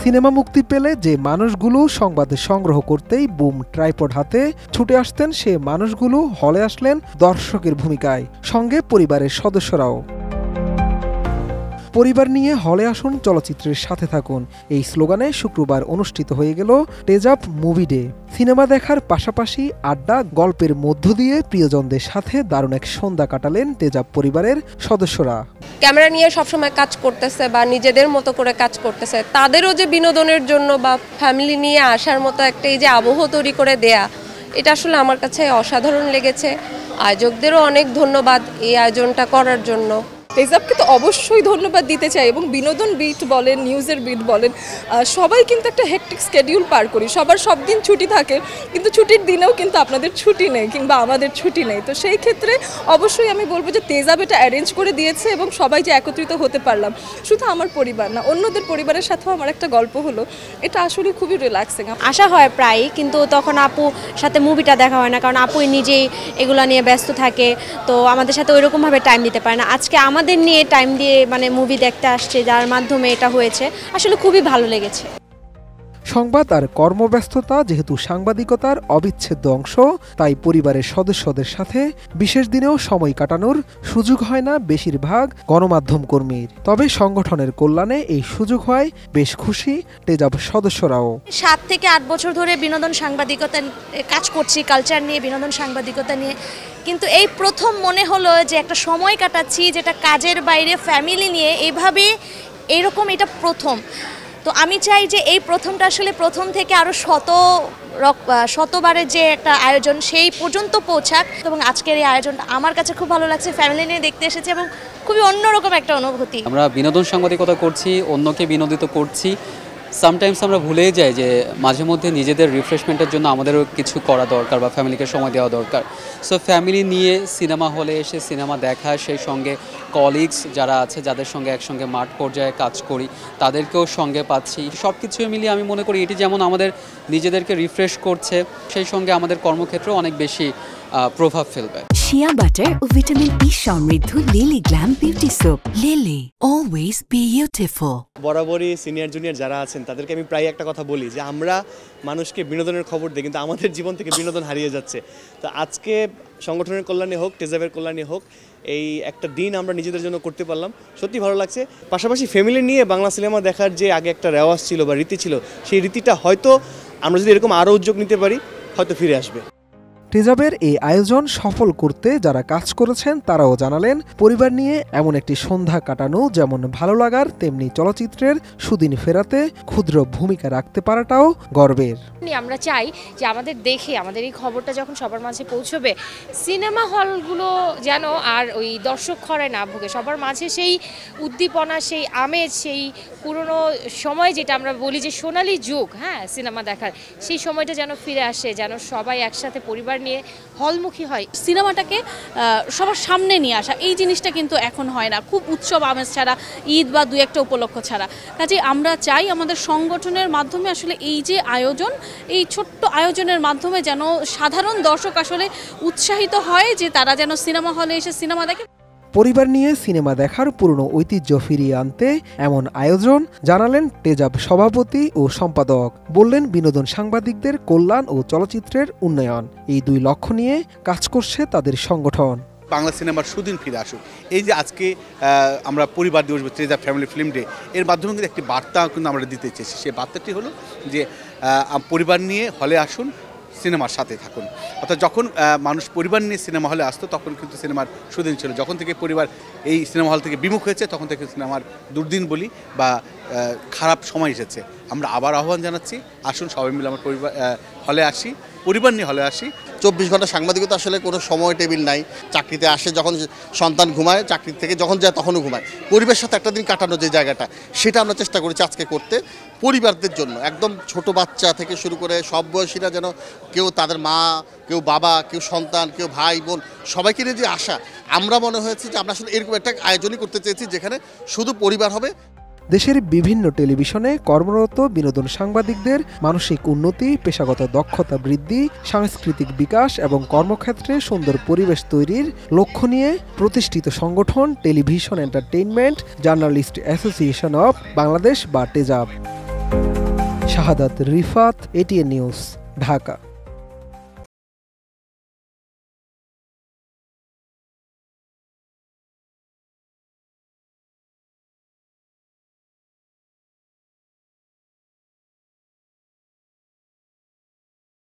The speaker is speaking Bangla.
সিনেমা মুক্তি পেলে যে মানুষগুলো সংবাদ সংগ্রহ করতেই বুম ট্রাইপড হাতে ছুটে আসতেন, সে মানুষগুলো হলে আসলেন দর্শকের ভূমিকায়, সঙ্গে পরিবারের সদস্যরাও। পরিবার নিয়ে হলে আসুন, চলচ্চিত্রের সাথে থাকুন, এই স্লোগানে শুক্রবার অনুষ্ঠিত হয়ে গেল তেজাব মুভি ডে। সিনেমা দেখার পাশাপাশি আড্ডা, গল্পের মধ্য দিয়ে প্রিয়জনদের সাথে দারুণ এক সন্ধ্যা কাটালেন তেজাব পরিবারের সদস্যরা। ক্যামেরা নিয়ে সবসময় কাজ করতেছে বা নিজেদের মতো করে কাজ করতেছে, তাদেরও যে বিনোদনের জন্য বা ফ্যামিলি নিয়ে আসার মতো একটা এই যে আবহ তৈরি করে দেয়া, এটা আসলে আমার কাছে অসাধারণ লেগেছে। আয়োজকদেরও অনেক ধন্যবাদ এই আয়োজনটা করার জন্য। তেজাবকে তো অবশ্যই ধন্যবাদ দিতে চাই, এবং বিনোদন বিট বলেন, নিউজের বিট বলেন, সবাই কিন্তু একটা হেক্টিক স্কেডিউল পার করি, সবার সব দিন ছুটি থাকে, কিন্তু ছুটির দিনেও কিন্তু আপনাদের ছুটি নেই কিংবা আমাদের ছুটি নেই। তো সেই ক্ষেত্রে অবশ্যই আমি বলবো যে তেজাব এটা অ্যারেঞ্জ করে দিয়েছে, এবং সবাই যে একত্রিত হতে পারলাম, শুধু আমার পরিবার না, অন্যদের পরিবারের সাথেও আমার একটা গল্প হলো, এটা আসলে খুবই রিল্যাক্সিং। আশা হয় প্রায়, কিন্তু তখন আপুর সাথে মুভিটা দেখা হয় না, কারণ আপুই নিজেই এগুলা নিয়ে ব্যস্ত থাকে, তো আমাদের সাথে ওইরকমভাবে টাইম দিতে পারে না। আজকে আমাদের নিয়ে টাইম দিয়ে মুভি দেখতে আসছে, যার মাধ্যমে এটা হয়েছে, আসলে খুবই ভালো লেগেছে। সংবাদ আর কর্মব্যস্ততা যেহেতু সাংবাদিকতার অবিচ্ছেদ্য অংশ, তাই পরিবারের সদস্যদের সাথে বিশেষ দিনেও সময় কাটানোর সুযোগ হয় না বেশিরভাগ গণমাধ্যম কর্মীর। তবে সংগঠনের কল্যাণে এই সুযোগ হয় বেশ খুশি তেজাব সদস্যরাও। 7 থেকে 8 বছর ধরে বিনোদন সাংবাদিকতা কাজ করছি, কালচার নিয়ে, বিনোদন সাংবাদিকতা নিয়ে, কিন্তু এই প্রথম মনে হলো যে একটা সময় কাটাচ্ছি যেটা কাজের বাইরে ফ্যামিলি নিয়ে, এইভাবে এইরকম এটা প্রথম। তো আমি চাই যে এই প্রথমটা আসলে প্রথম থেকে আরও শতবারের যে একটা আয়োজন সেই পর্যন্ত পৌঁছাক, এবং আজকের এই আয়োজনটা আমার কাছে খুব ভালো লাগছে, ফ্যামিলি নিয়ে দেখতে এসেছে এবং খুবই অন্যরকম একটা অনুভূতি। আমরা বিনোদন সাংবাদিকতা করছি, অন্যকে বিনোদিত করছি। সামটাইমস আমরা ভুলেই যাই যে মাঝে মধ্যে নিজেদের রিফ্রেশমেন্টের জন্য আমাদেরও কিছু করা দরকার বা ফ্যামিলিকে সময় দেওয়া দরকার। সো ফ্যামিলি নিয়ে সিনেমা হলে এসে সিনেমা দেখা, সেই সঙ্গে কলিগস যারা আছে, যাদের সঙ্গে একসঙ্গে মাঠ পর্যায়ে কাজ করি, তাদেরকেও সঙ্গে পাচ্ছি। সব কিছু মিলিয়ে আমি মনে করি এটি যেমন আমাদের নিজেদেরকে রিফ্রেশ করছে, সেই সঙ্গে আমাদের কর্মক্ষেত্রেও অনেক বেশি প্রভাব ফেলবে। শিয়া বাটার ও ভিটামিন ই সমৃদ্ধ lily glam beauty soap. Lily, always beautiful. বরাবরই সিনিয়র জুনিয়র যারা আছেন তাদেরকে আমি প্রায় একটা কথা বলি যে আমরা মানুষকে বিনোদনের খবর দিই, কিন্তু আমাদের জীবন থেকে বিনোদন হারিয়ে যাচ্ছে। তো আজকে সংগঠনের কল্যাণে হোক, তেজাবের কল্যাণে হোক, এই একটা দিন আমরা নিজেদের জন্য করতে পারলাম, সত্যি ভালো লাগছে। পাশাপাশি ফ্যামিলি নিয়ে বাংলা সিনেমা দেখার যে আগে একটা রেওয়াজ ছিল বা রীতি ছিল, সেই রীতিটা হয়তো আমরা যদি এরকম আরও উদ্যোগ নিতে পারি, হয়তো ফিরে আসবে। তেজাবের এই আয়োজন সফল করতে যারা কাজ করেছেন তারাও জানালেন, পরিবার নিয়ে এমন একটি সন্ধ্যা কাটানো যেমন ভালো লাগার, তেমনি চলচ্চিত্রের সুদিন ফেরাতে ক্ষুদ্র ভূমিকা রাখতে পারাটাও গর্বের। আমরা চাই যে আমাদের দেখে আমাদের এই খবরটা যখন সবার মাঝে পৌঁছবে, সিনেমা হলগুলো যেন আর ওই দর্শক খরায় না ভোগে, সবার মাঝে সেই উদ্দীপনা, সেই আমেজ, সেই পুরনো সময় যেটা আমরা বলি যে সোনালী যুগ, হ্যাঁ, সিনেমা দেখার, সেই সময়টা যেন ফিরে আসে, যেন সবাই একসাথে পরিবার নিয়ে হলমুখী হয়। সিনেমাটাকে সবার সামনে নিয়ে আসা, এই জিনিসটা কিন্তু এখন হয় না, খুব উৎসব আমেজ ছাড়া, ঈদ বা 2-1টা উপলক্ষ ছাড়া। কাজে আমরা চাই আমাদের সংগঠনের মাধ্যমে আসলে এই যে আয়োজন, এই ছোট্ট আয়োজনের মাধ্যমে যেন সাধারণ দর্শক আসলে উৎসাহিত হয় যে তারা যেন সিনেমা হলে এসে সিনেমা দেখে। পরিবার নিয়ে সিনেমা দেখার পুরনো ঐতিহ্য ফিরিয়ে আনতে এমন আয়োজন, জানালেন তেজাব সভাপতি ও সম্পাদক। বললেন, বিনোদন সাংবাদিকদের কল্যাণ ও চলচ্চিত্রের উন্নয়ন, এই 2 লক্ষ্য নিয়ে কাজ করছে তাদের সংগঠন। বাংলা সিনেমার সুদিন ফিরে আসুক, এই যে আজকে আমরা পরিবার দিবস, তেজাব ফ্যামিলি ফিল্ম ডে, এর মাধ্যমে কিন্তু একটি বার্তা কিন্তু আমরা দিতে চেয়েছি। সেই বার্তাটি হলো যে পরিবার নিয়ে হলে আসুন, সিনেমার সাথে থাকুন। অর্থাৎ যখন মানুষ পরিবার নিয়ে সিনেমা হলে আসতো তখন কিন্তু সিনেমার সুদিন ছিল। যখন থেকে পরিবার এই সিনেমা হল থেকে বিমুখ হয়েছে তখন থেকে সিনেমার দুর্দিন বলি বা খারাপ সময় এসেছে। আমরা আবার আহ্বান জানাচ্ছি, আসুন সবাই মিলে আমার পরিবার হলে আসি, পরিবার নিয়ে হলে আসি। 24 ঘন্টা সাংবাদিকতা আসলে কোনো সময় টেবিল নাই। চাকরিতে আসে যখন সন্তান ঘুমায়, চাকরি থেকে যখন যায় তখনও ঘুমায়। পরিবারের সাথে একটা দিন কাটানো যে জায়গাটা, সেটা আমরা চেষ্টা করেছি আজকে করতে, পরিবারদের জন্য। একদম ছোট বাচ্চা থেকে শুরু করে সব বয়সীরা যেন, কেউ তাদের মা, কেউ বাবা, কেউ সন্তান, কেউ ভাই বোন, সবাইকে নিয়ে যে আশা, আমরা মনে হয়েছে যে আমরা আসলে এরকম একটা আয়োজনই করতে চেয়েছি যেখানে শুধু পরিবার হবে। দেশের বিভিন্ন টেলিভিশনে কর্মরত বিনোদন সাংবাদিকদের মানসিক উন্নতি, পেশাগত দক্ষতা বৃদ্ধি, সাংস্কৃতিক বিকাশ এবং কর্মক্ষেত্রে সুন্দর পরিবেশ তৈরির লক্ষ্য নিয়ে প্রতিষ্ঠিত সংগঠন television entertainment journalist association of Bangladesh বা তেজাব। শাহাদাত রিফাত, এটিএন নিউজ, ঢাকা।